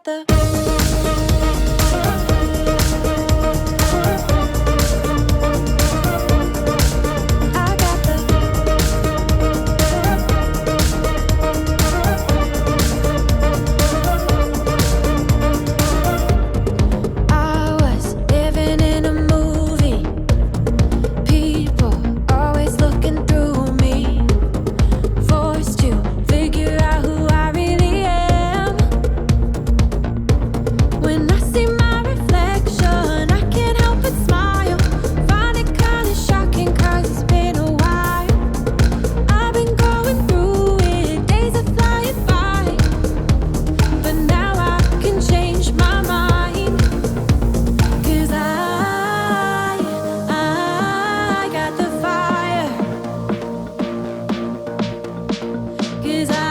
the I was living in a movie. People always looking through me, forced to figure out who I really am. When I see my reflection, I can't help but smile. Find it kinda shocking 'cause it's been a while. I've been going through it, days are flying by, but now I can change my mind. 'Cause I got the fire. 'Cause I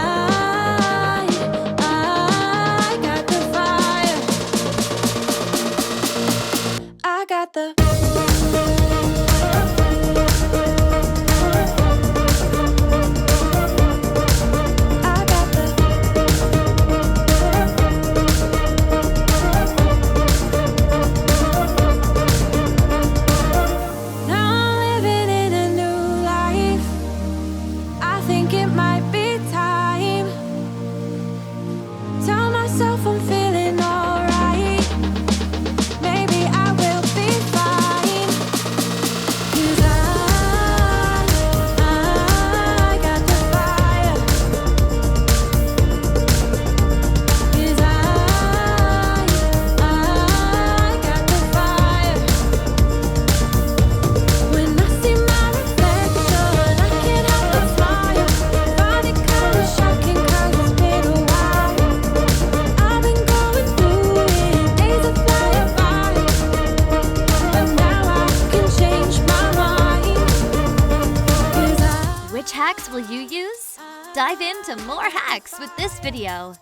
got the fire. I got the I got the Now I'm living in a new life. I think it might be time. Tell myself I'm feeling alright. Maybe I will be fine. 'Cause I got the fire. 'Cause I got the fire. When I see my reflection, I can't help but smile. Find it kinda shocking 'cause it's been a while. I've been going through it, days are flying by, but now I can change my mind. 'Cause Which hacks will you use? Dive into more hacks with this video.